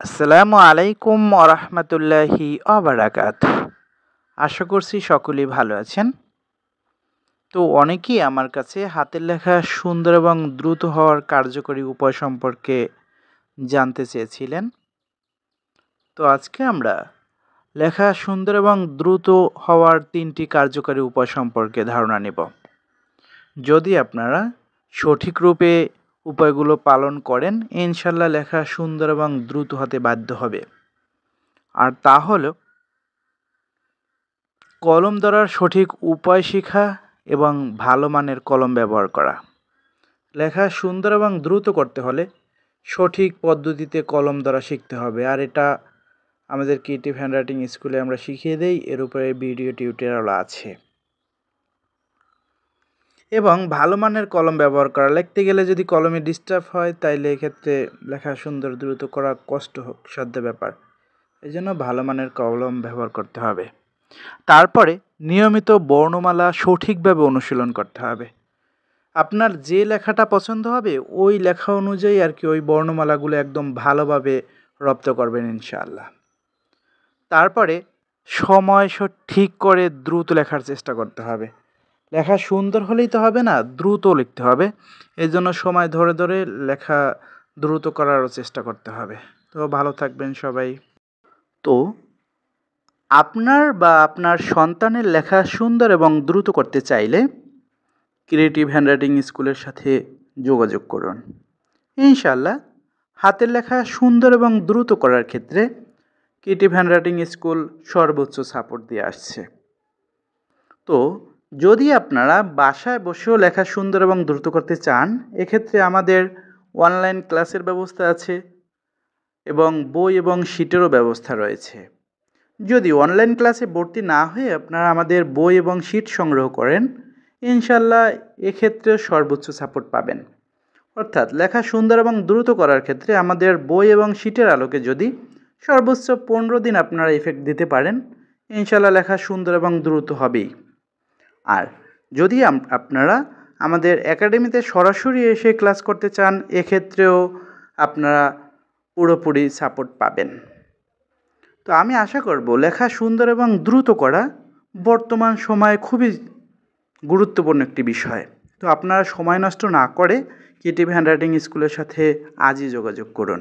আসসালামু আলাইকুম ওরহমতুল্লাহি ওবারাকাতুহু। আশা করছি সকলেই ভালো আছেন। তো অনেকেই আমার কাছে হাতের লেখা সুন্দর এবং দ্রুত হওয়ার কার্যকরী উপায় সম্পর্কে জানতে চেয়েছিলেন। তো আজকে আমরা লেখা সুন্দর এবং দ্রুত হওয়ার 3টি কার্যকরী উপায় সম্পর্কে ধারণা নেব। যদি আপনারা সঠিক রূপে উপায়গুলো পালন করেন, ইনশাল্লাহ লেখা সুন্দর এবং দ্রুত হতে বাধ্য হবে। আর তা হলো কলম ধরার সঠিক উপায় শেখা এবং ভালো মানের কলম ব্যবহার করা। লেখা সুন্দর এবং দ্রুত করতে হলে সঠিক পদ্ধতিতে কলম ধরা শিখতে হবে, আর এটা আমাদের ক্রিয়েটিভ হ্যান্ডরাইটিং স্কুলে আমরা শিখিয়ে দেই। এর উপরে ভিডিও টিউটোরিয়াল আছে। এবং ভালো মানের কলম ব্যবহার করা। লিখতে গেলে যদি কলমে ডিস্টার্ব হয়, তাইলে এক্ষেত্রে লেখা সুন্দর দ্রুত করা কষ্টসাধ্য ব্যাপার। এই জন্য ভালো মানের কলম ব্যবহার করতে হবে। তারপরে নিয়মিত বর্ণমালা সঠিকভাবে অনুশীলন করতে হবে। আপনার যে লেখাটা পছন্দ হবে ওই লেখা অনুযায়ী ওই বর্ণমালাগুলো একদম ভালোভাবে রপ্ত করবেন ইনশাআল্লাহ। তারপরে সময় ঠিক করে দ্রুত লেখার চেষ্টা করতে হবে। লেখা সুন্দর হলেই তো হবে না, দ্রুত লিখতে হবে। এই জন্য সময় ধরে ধরে লেখা দ্রুত করারও চেষ্টা করতে হবে। তো ভালো থাকবেন সবাই। তো আপনার বা আপনার সন্তানের লেখা সুন্দর এবং দ্রুত করতে চাইলে ক্রিয়েটিভ হ্যান্ডরাইটিং স্কুলের সাথে যোগাযোগ করুন। ইনশাআল্লাহ হাতের লেখা সুন্দর এবং দ্রুত করার ক্ষেত্রে ক্রিয়েটিভ হ্যান্ডরাইটিং স্কুল সর্বোচ্চ সাপোর্ট দিয়ে আসছে। তো যদি আপনারা বাসায় বসেও লেখা সুন্দর এবং দ্রুত করতে চান, এক্ষেত্রে আমাদের অনলাইন ক্লাসের ব্যবস্থা আছে এবং বই এবং শিটেরও ব্যবস্থা রয়েছে। যদি অনলাইন ক্লাসে ভর্তি না হয়ে আপনারা আমাদের বই এবং শিট সংগ্রহ করেন, ইনশাল্লাহ এক্ষেত্রে সর্বোচ্চ সাপোর্ট পাবেন। অর্থাৎ লেখা সুন্দর এবং দ্রুত করার ক্ষেত্রে আমাদের বই এবং শিটের আলোকে যদি সর্বোচ্চ 15 দিন আপনারা ইফেক্ট দিতে পারেন, ইনশাল্লাহ লেখা সুন্দর এবং দ্রুত হবেই। আর যদি আপনারা আমাদের একাডেমিতে সরাসরি এসে ক্লাস করতে চান, এক্ষেত্রেও আপনারা পুরোপুরি সাপোর্ট পাবেন। তো আমি আশা করব লেখা সুন্দর এবং দ্রুত করা বর্তমান সময়ে খুবই গুরুত্বপূর্ণ একটি বিষয়। তো আপনারা সময় নষ্ট না করে ক্রিয়েটিভ হ্যান্ডরাইটিং স্কুলের সাথে আজই যোগাযোগ করুন।